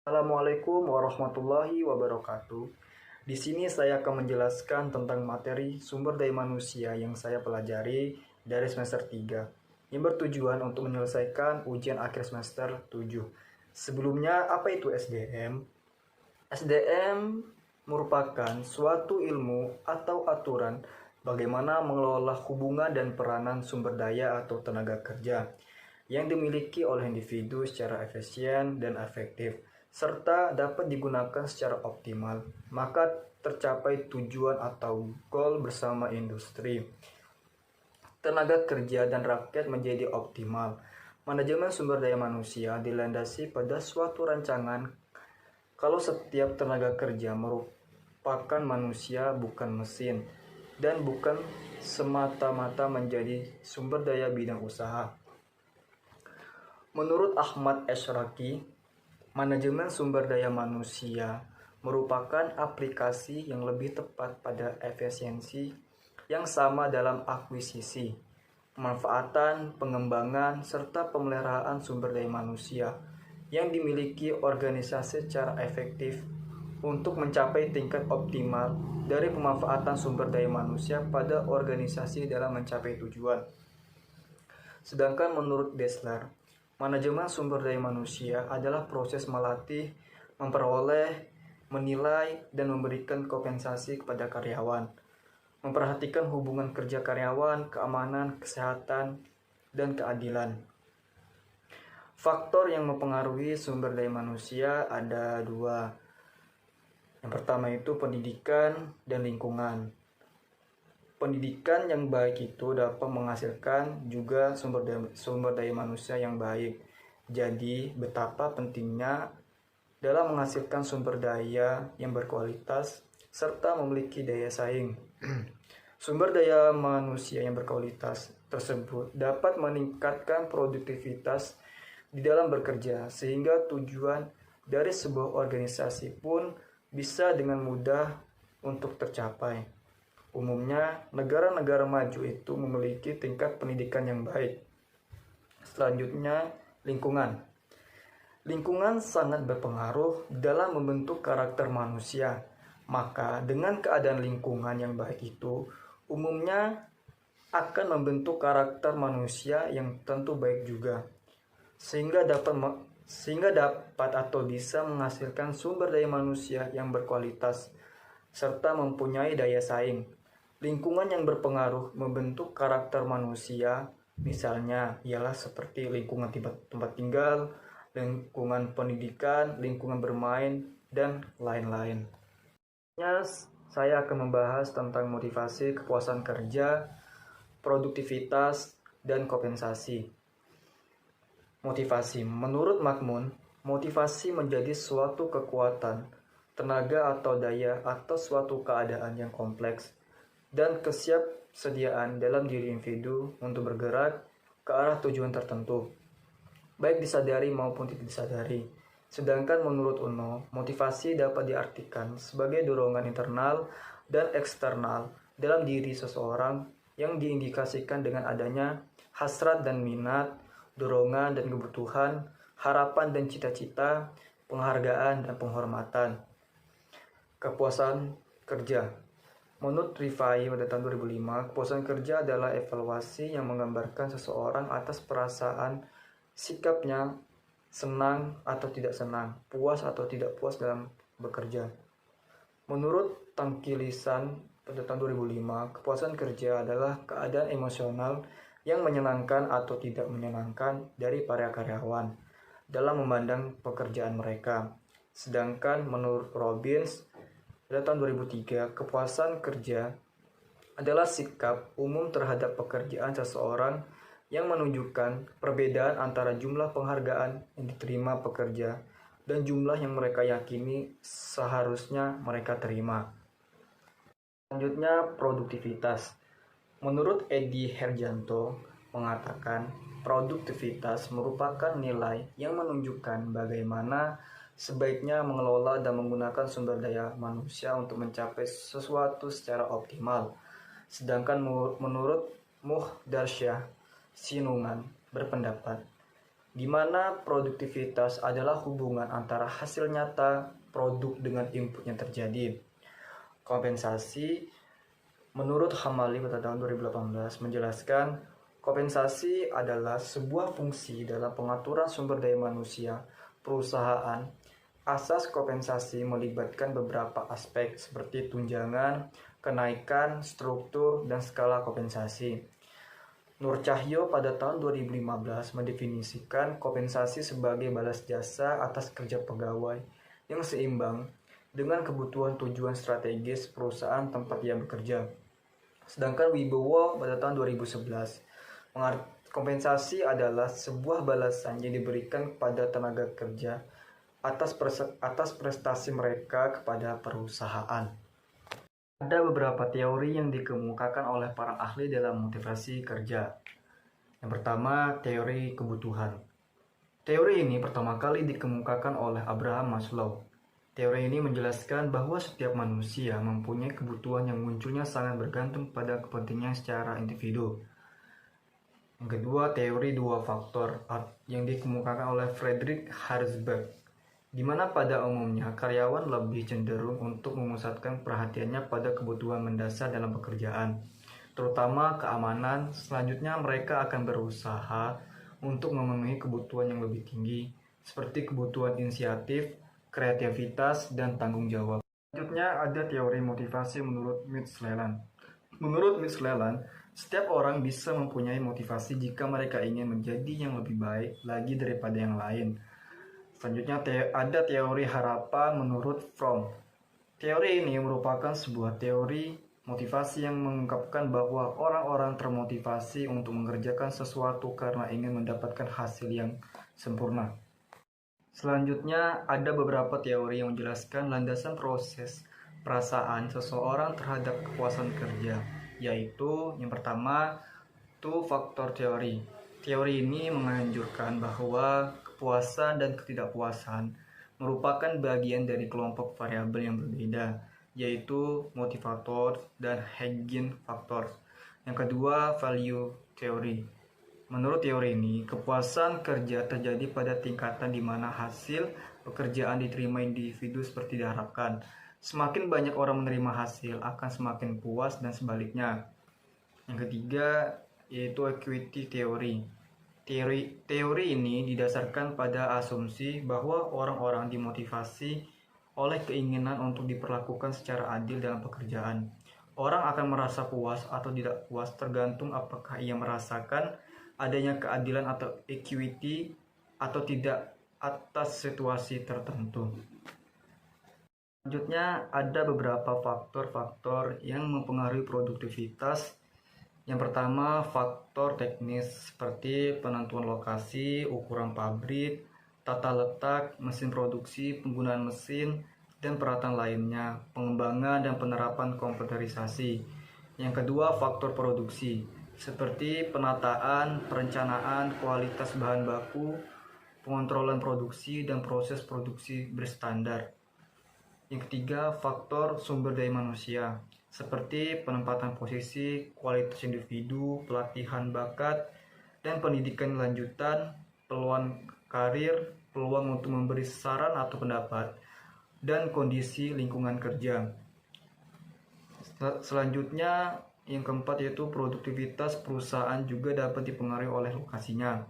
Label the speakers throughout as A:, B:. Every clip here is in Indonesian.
A: Assalamualaikum warahmatullahi wabarakatuh. Di sini saya akan menjelaskan tentang materi sumber daya manusia yang saya pelajari dari semester 3 yang bertujuan untuk menyelesaikan ujian akhir semester 7. Sebelumnya, apa itu SDM? SDM merupakan suatu ilmu atau aturan bagaimana mengelola hubungan dan peranan sumber daya atau tenaga kerja yang dimiliki oleh individu secara efisien dan efektif, serta dapat digunakan secara optimal, maka tercapai tujuan atau goal bersama industri, tenaga kerja, dan rakyat menjadi optimal. Manajemen sumber daya manusia dilandasi pada suatu rancangan kalau setiap tenaga kerja merupakan manusia bukan mesin, dan bukan semata-mata menjadi sumber daya bidang usaha. Menurut Ahmad Eshraki, manajemen sumber daya manusia merupakan aplikasi yang lebih tepat pada efisiensi yang sama dalam akuisisi, pemanfaatan, pengembangan, serta pemeliharaan sumber daya manusia yang dimiliki organisasi secara efektif untuk mencapai tingkat optimal dari pemanfaatan sumber daya manusia pada organisasi dalam mencapai tujuan. Sedangkan menurut Dessler, manajemen sumber daya manusia adalah proses melatih, memperoleh, menilai, dan memberikan kompensasi kepada karyawan, memperhatikan hubungan kerja karyawan, keamanan, kesehatan, dan keadilan. Faktor yang mempengaruhi sumber daya manusia ada dua. Yang pertama itu pendidikan dan lingkungan. Pendidikan yang baik itu dapat menghasilkan juga sumber daya manusia yang baik. Jadi, betapa pentingnya dalam menghasilkan sumber daya yang berkualitas serta memiliki daya saing. Sumber daya manusia yang berkualitas tersebut dapat meningkatkan produktivitas di dalam bekerja, sehingga tujuan dari sebuah organisasi pun bisa dengan mudah untuk tercapai. Umumnya, negara-negara maju itu memiliki tingkat pendidikan yang baik. Selanjutnya, lingkungan. Lingkungan sangat berpengaruh dalam membentuk karakter manusia. Maka, dengan keadaan lingkungan yang baik itu, umumnya akan membentuk karakter manusia yang tentu baik juga. Sehingga dapat atau bisa menghasilkan sumber daya manusia yang berkualitas, serta mempunyai daya saing. Lingkungan yang berpengaruh membentuk karakter manusia, misalnya ialah seperti lingkungan tempat tinggal, lingkungan pendidikan, lingkungan bermain, dan lain-lain. Saya akan membahas tentang motivasi, kepuasan kerja, produktivitas, dan kompensasi. Motivasi. Menurut Makmun, motivasi menjadi suatu kekuatan, tenaga atau daya atau suatu keadaan yang kompleks dan kesiapsediaan dalam diri individu untuk bergerak ke arah tujuan tertentu, baik disadari maupun tidak disadari. Sedangkan menurut Uno, motivasi dapat diartikan sebagai dorongan internal dan eksternal dalam diri seseorang yang diindikasikan dengan adanya hasrat dan minat, dorongan dan kebutuhan, harapan dan cita-cita, penghargaan dan penghormatan. Kepuasan kerja. Menurut Rifai pada tahun 2005, kepuasan kerja adalah evaluasi yang menggambarkan seseorang atas perasaan sikapnya senang atau tidak senang, puas atau tidak puas dalam bekerja. Menurut Tangki Lisan pada tahun 2005, kepuasan kerja adalah keadaan emosional yang menyenangkan atau tidak menyenangkan dari para karyawan dalam memandang pekerjaan mereka. Sedangkan menurut Robbins pada tahun 2003, kepuasan kerja adalah sikap umum terhadap pekerjaan seseorang yang menunjukkan perbedaan antara jumlah penghargaan yang diterima pekerja dan jumlah yang mereka yakini seharusnya mereka terima. Selanjutnya, produktivitas. Menurut Edi Herjanto mengatakan, produktivitas merupakan nilai yang menunjukkan bagaimana sebaiknya mengelola dan menggunakan sumber daya manusia untuk mencapai sesuatu secara optimal. Sedangkan menurut Muhdarsyah Sinungan berpendapat, di mana produktivitas adalah hubungan antara hasil nyata produk dengan input yang terjadi. Kompensasi menurut Hamali pada tahun 2018 menjelaskan, kompensasi adalah sebuah fungsi dalam pengaturan sumber daya manusia perusahaan. Asas kompensasi melibatkan beberapa aspek seperti tunjangan, kenaikan, struktur, dan skala kompensasi. Nur Cahyo pada tahun 2015 mendefinisikan kompensasi sebagai balas jasa atas kerja pegawai yang seimbang dengan kebutuhan tujuan strategis perusahaan tempat ia bekerja. Sedangkan Wibowo pada tahun 2011, kompensasi adalah sebuah balasan yang diberikan kepada tenaga kerja atas prestasi mereka kepada perusahaan. Ada beberapa teori yang dikemukakan oleh para ahli dalam motivasi kerja. Yang pertama, teori kebutuhan. Teori ini pertama kali dikemukakan oleh Abraham Maslow. Teori ini menjelaskan bahwa setiap manusia mempunyai kebutuhan yang munculnya sangat bergantung pada kepentingan secara individu. Yang kedua, teori dua faktor yang dikemukakan oleh Frederick Herzberg, di mana pada umumnya karyawan lebih cenderung untuk memusatkan perhatiannya pada kebutuhan mendasar dalam pekerjaan, terutama keamanan. Selanjutnya mereka akan berusaha untuk memenuhi kebutuhan yang lebih tinggi, seperti kebutuhan inisiatif, kreativitas, dan tanggung jawab. Selanjutnya ada teori motivasi menurut Mitch Leland. Menurut Mitch Leland, setiap orang bisa mempunyai motivasi jika mereka ingin menjadi yang lebih baik lagi daripada yang lain. Selanjutnya ada teori harapan menurut Fromm. Teori ini merupakan sebuah teori motivasi yang mengungkapkan bahwa orang-orang termotivasi untuk mengerjakan sesuatu karena ingin mendapatkan hasil yang sempurna. Selanjutnya ada beberapa teori yang menjelaskan landasan proses perasaan seseorang terhadap kepuasan kerja, yaitu yang pertama, two factor teori. Teori ini menganjurkan bahwa kepuasan dan ketidakpuasan merupakan bagian dari kelompok variabel yang berbeda, yaitu motivator dan hygiene factor. Yang kedua, value theory. Menurut teori ini, kepuasan kerja terjadi pada tingkatan di mana hasil pekerjaan diterima individu seperti diharapkan. Semakin banyak orang menerima hasil, akan semakin puas dan sebaliknya. Yang ketiga, yaitu equity theory. Teori ini didasarkan pada asumsi bahwa orang-orang dimotivasi oleh keinginan untuk diperlakukan secara adil dalam pekerjaan. Orang akan merasa puas atau tidak puas tergantung apakah ia merasakan adanya keadilan atau equity atau tidak atas situasi tertentu. Selanjutnya ada beberapa faktor-faktor yang mempengaruhi produktivitas. Yang pertama, faktor teknis seperti penentuan lokasi, ukuran pabrik, tata letak, mesin produksi, penggunaan mesin, dan peralatan lainnya, pengembangan dan penerapan komputerisasi. Yang kedua, faktor produksi seperti penataan, perencanaan, kualitas bahan baku, pengontrolan produksi, dan proses produksi berstandar. Yang ketiga, faktor sumber daya manusia seperti penempatan posisi, kualitas individu, pelatihan bakat, dan pendidikan lanjutan, peluang karir, peluang untuk memberi saran atau pendapat, dan kondisi lingkungan kerja. Selanjutnya, yang keempat yaitu produktivitas perusahaan juga dapat dipengaruhi oleh lokasinya.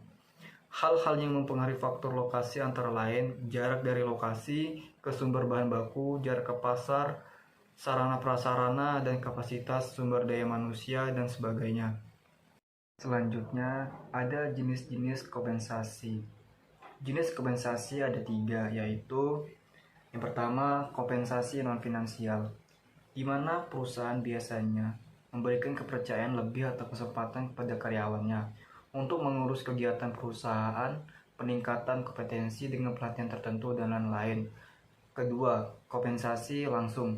A: Hal-hal yang mempengaruhi faktor lokasi antara lain jarak dari lokasi ke sumber bahan baku, jarak ke pasar, sarana prasarana, dan kapasitas sumber daya manusia, dan sebagainya. Selanjutnya ada jenis-jenis kompensasi. Jenis kompensasi ada 3, yaitu yang pertama, kompensasi non-finansial, di mana perusahaan biasanya memberikan kepercayaan lebih atau kesempatan kepada karyawannya untuk mengurus kegiatan perusahaan, peningkatan kompetensi dengan pelatihan tertentu, dan lain-lain. Kedua, kompensasi langsung.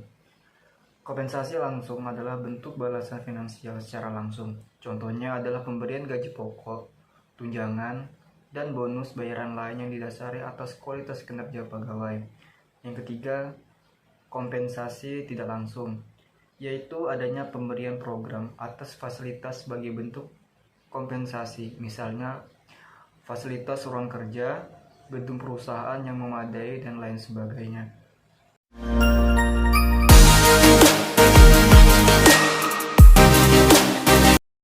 A: Kompensasi langsung adalah bentuk balasan finansial secara langsung. Contohnya adalah pemberian gaji pokok, tunjangan, dan bonus bayaran lain yang didasari atas kualitas kinerja pegawai. Yang ketiga, kompensasi tidak langsung, yaitu adanya pemberian program atas fasilitas sebagai bentuk kompensasi, misalnya fasilitas ruang kerja, gedung perusahaan yang memadai, dan lain sebagainya.